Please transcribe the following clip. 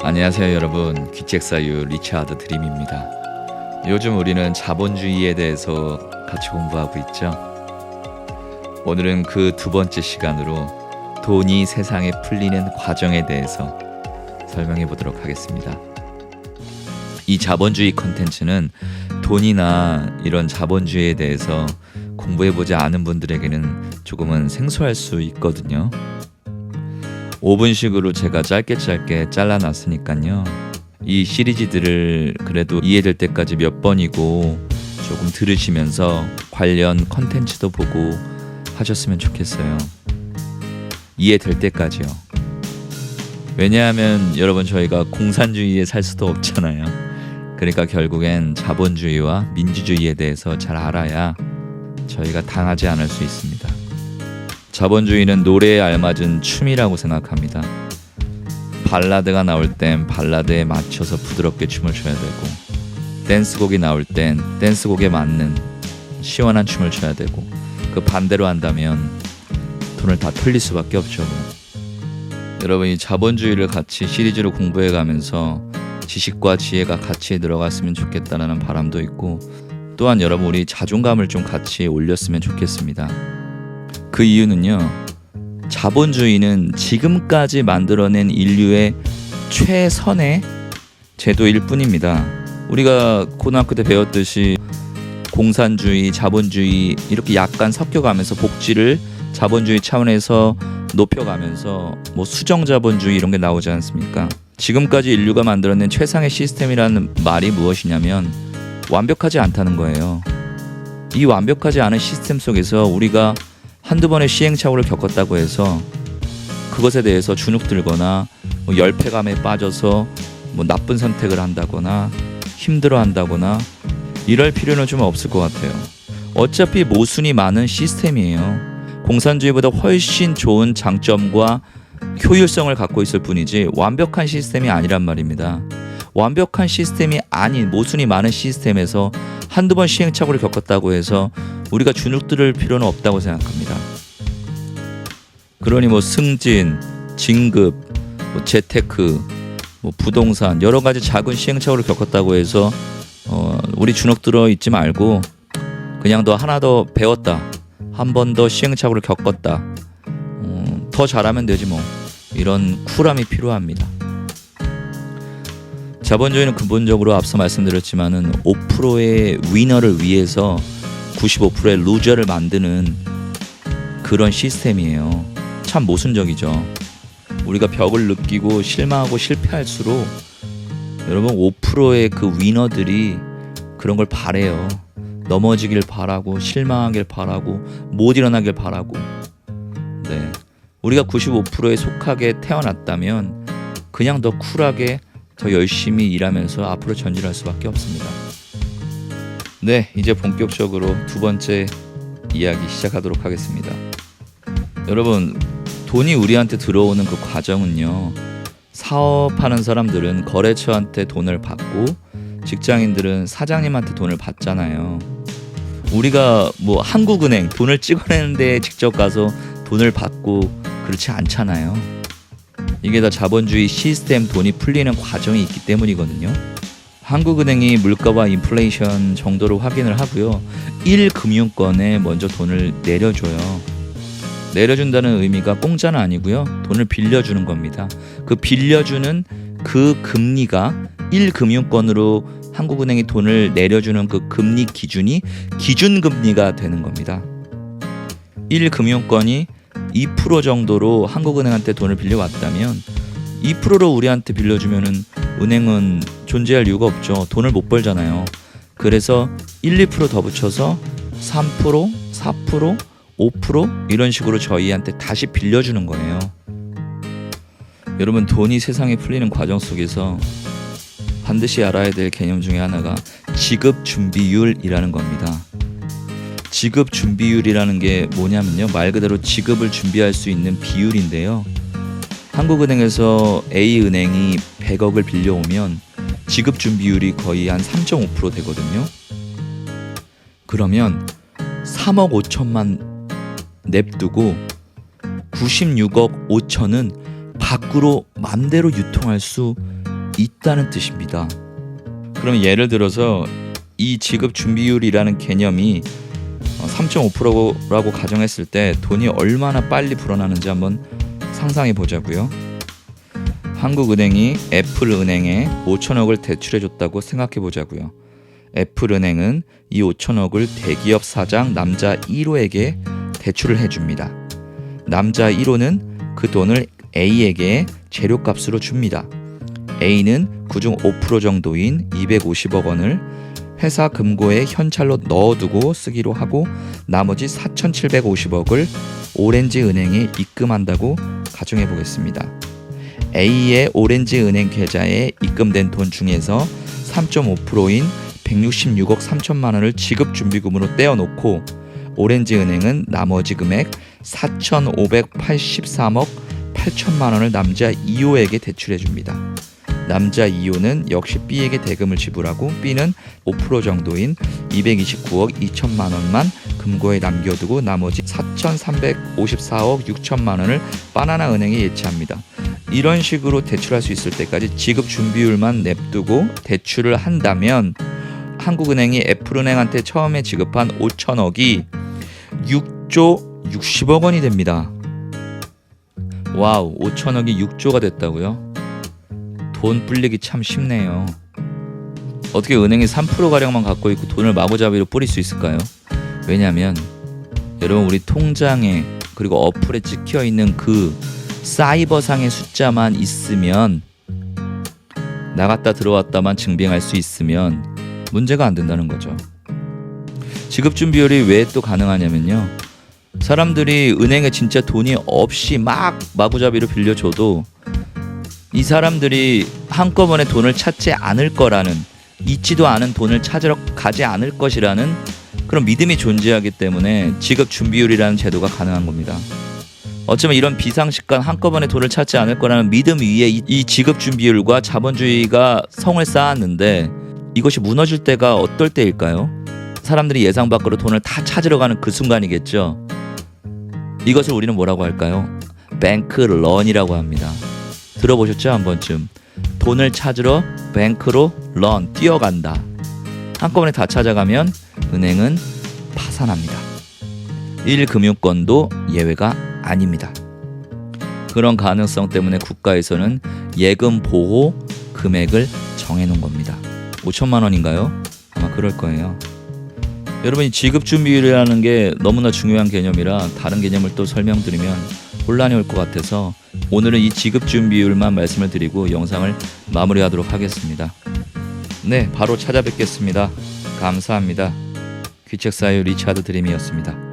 안녕하세요 여러분, 귀책사유 리차드 드림입니다. 요즘 우리는 자본주의에 대해서 같이 공부하고 있죠. 오늘은 그 두 번째 시간으로 돈이 세상에 풀리는 과정에 대해서 설명해 보도록 하겠습니다. 이 자본주의 컨텐츠는 돈이나 이런 자본주의에 대해서 공부해보지 않은 분들에게는 조금은 생소할 수 있거든요. 5분씩으로 제가 짧게 잘라놨으니까요. 이 시리즈들을 그래도 이해될 때까지 몇 번이고 조금 들으시면서 관련 컨텐츠도 보고 하셨으면 좋겠어요. 이해될 때까지요. 왜냐하면 여러분, 저희가 공산주의에 살 수도 없잖아요. 그러니까 결국엔 자본주의와 민주주의에 대해서 잘 알아야 저희가 당하지 않을 수 있습니다. 자본주의는 노래에 알맞은 춤이라고 생각합니다. 발라드가 나올 땐 발라드에 맞춰서 부드럽게 춤을 춰야 되고, 댄스곡이 나올 땐 댄스곡에 맞는 시원한 춤을 춰야 되고, 그 반대로 한다면 돈을 다 틀릴 수밖에 없죠. 여러분, 이 자본주의를 같이 시리즈로 공부해 가면서 지식과 지혜가 같이 들어갔으면 좋겠다는 바람도 있고, 또한 여러분 우리 자존감을 좀 같이 올렸으면 좋겠습니다. 그 이유는요, 자본주의는 지금까지 만들어낸 인류의 최선의 제도일 뿐입니다. 우리가 고등학교 때 배웠듯이 공산주의, 자본주의 이렇게 약간 섞여가면서 복지를 자본주의 차원에서 높여가면서 뭐 수정자본주의 이런 게 나오지 않습니까? 지금까지 인류가 만들어낸 최상의 시스템이라는 말이 무엇이냐면 완벽하지 않다는 거예요. 이 완벽하지 않은 시스템 속에서 우리가 한두 번의 시행착오를 겪었다고 해서 그것에 대해서 주눅들거나 열패감에 빠져서 나쁜 선택을 한다거나 힘들어한다거나 이럴 필요는 좀 없을 것 같아요. 어차피 모순이 많은 시스템이에요. 공산주의보다 훨씬 좋은 장점과 효율성을 갖고 있을 뿐이지 완벽한 시스템이 아니란 말입니다. 완벽한 시스템이 아닌 모순이 많은 시스템에서 한두 번 시행착오를 겪었다고 해서 우리가 주눅들을 필요는 없다고 생각합니다. 그러니 승진, 진급, 재테크, 부동산 여러 가지 작은 시행착오를 겪었다고 해서 우리 주눅들어 있지 말고 그냥 하나 더 배웠다, 한 번 더 시행착오를 겪었다, 더 잘하면 되지 이런 쿨함이 필요합니다. 자본주의는 근본적으로 앞서 말씀드렸지만은 5%의 위너를 위해서 95%의 루저를 만드는 그런 시스템이에요. 참 모순적이죠. 우리가 벽을 느끼고 실망하고 실패할수록 여러분 5%의 그 위너들이 그런 걸 바래요. 넘어지길 바라고, 실망하길 바라고, 못 일어나길 바라고. 네, 우리가 95%에 속하게 태어났다면 그냥 더 쿨하게 더 열심히 일하면서 앞으로 전진할 수밖에 없습니다. 네, 이제 본격적으로 두 번째 이야기 시작하도록 하겠습니다. 여러분, 돈이 우리한테 들어오는 그 과정은요, 사업하는 사람들은 거래처한테 돈을 받고 직장인들은 사장님한테 돈을 받잖아요. 우리가 한국은행 돈을 찍어내는 데 직접 가서 돈을 받고 그렇지 않잖아요. 이게 다 자본주의 시스템 돈이 풀리는 과정이 있기 때문이거든요. 한국은행이 물가와 인플레이션 정도를 확인을 하고요, 1금융권에 먼저 돈을 내려줘요. 내려준다는 의미가 공짜는 아니고요, 돈을 빌려주는 겁니다. 그 빌려주는 그 금리가 1금융권으로 한국은행이 돈을 내려주는 그 금리 기준이 기준금리가 되는 겁니다. 1금융권이 2% 정도로 한국은행한테 돈을 빌려왔다면 2%로 우리한테 빌려주면은 은행은 존재할 이유가 없죠. 돈을 못 벌잖아요. 그래서 1, 2% 더 붙여서 3%, 4%, 5% 이런 식으로 저희한테 다시 빌려주는 거예요. 여러분, 돈이 세상에 풀리는 과정 속에서 반드시 알아야 될 개념 중에 하나가 지급 준비율이라는 겁니다. 지급 준비율이라는 게 뭐냐면요, 말 그대로 지급을 준비할 수 있는 비율인데요, 한국은행에서 A은행이 100억을 빌려오면 지급 준비율이 거의 한 3.5% 되거든요. 그러면 3억 5천만 냅두고 96억 5천은 밖으로 맘대로 유통할 수 있다는 뜻입니다. 그럼 예를 들어서 이 지급 준비율이라는 개념이 3.5%라고 가정했을 때 돈이 얼마나 빨리 불어나는지 한번 상상해 보자고요. 한국은행이 애플은행에 5천억을 대출해 줬다고 생각해 보자고요. 애플은행은 이 5천억을 대기업 사장 남자 1호에게 대출을 해줍니다. 남자 1호는 그 돈을 A에게 재료값으로 줍니다. A는 그중 5% 정도인 250억 원을 회사 금고에 현찰로 넣어두고 쓰기로 하고 나머지 4,750억을 오렌지은행에 입금한다고 가정해 보겠습니다. A의 오렌지은행 계좌에 입금된 돈 중에서 3.5%인 166억 3천만 원을 지급준비금으로 떼어놓고 오렌지은행은 나머지 금액 4,583억 8천만 원을 남자 2호에게 대출해줍니다. 남자 2호는 역시 B에게 대금을 지불하고 B는 5% 정도인 229억 2천만 원만 금고에 남겨두고 나머지 4,354억 6천만 원을 바나나 은행에 예치합니다. 이런 식으로 대출할 수 있을 때까지 지급 준비율만 냅두고 대출을 한다면 한국은행이 애플은행한테 처음에 지급한 5천억이 6조 60억 원이 됩니다. 와우, 5천억이 6조가 됐다고요? 돈 불리기 참 쉽네요. 어떻게 은행이 3%가량만 갖고 있고 돈을 마구잡이로 뿌릴 수 있을까요? 왜냐하면 여러분 우리 통장에 그리고 어플에 찍혀있는 그 사이버상의 숫자만 있으면 나갔다 들어왔다만 증빙할 수 있으면 문제가 안 된다는 거죠. 지급준비율이 왜 또 가능하냐면요, 사람들이 은행에 진짜 돈이 없이 막 마구잡이로 빌려줘도 이 사람들이 한꺼번에 돈을 찾지 않을 거라는, 있지도 않은 돈을 찾으러 가지 않을 것이라는 그런 믿음이 존재하기 때문에 지급준비율이라는 제도가 가능한 겁니다. 어쩌면 이런 비상식간 한꺼번에 돈을 찾지 않을 거라는 믿음 위에 이 지급준비율과 자본주의가 성을 쌓았는데 이것이 무너질 때가 어떨 때일까요? 사람들이 예상 밖으로 돈을 다 찾으러 가는 그 순간이겠죠. 이것을 우리는 뭐라고 할까요? 뱅크런이라고 합니다. 들어보셨죠? 한 번쯤. 돈을 찾으러 뱅크로 런, 뛰어간다. 한꺼번에 다 찾아가면 은행은 파산합니다. 1금융권도 예외가 아닙니다. 그런 가능성 때문에 국가에서는 예금 보호 금액을 정해놓은 겁니다. 5천만 원인가요? 아마 그럴 거예요. 여러분이 지급준비율이라는 게 너무나 중요한 개념이라 다른 개념을 또 설명드리면 혼란이 올 것 같아서 오늘은 이 지급준비율만 말씀을 드리고 영상을 마무리하도록 하겠습니다. 네, 바로 찾아뵙겠습니다. 감사합니다. 귀책사유 리차드 드림이었습니다.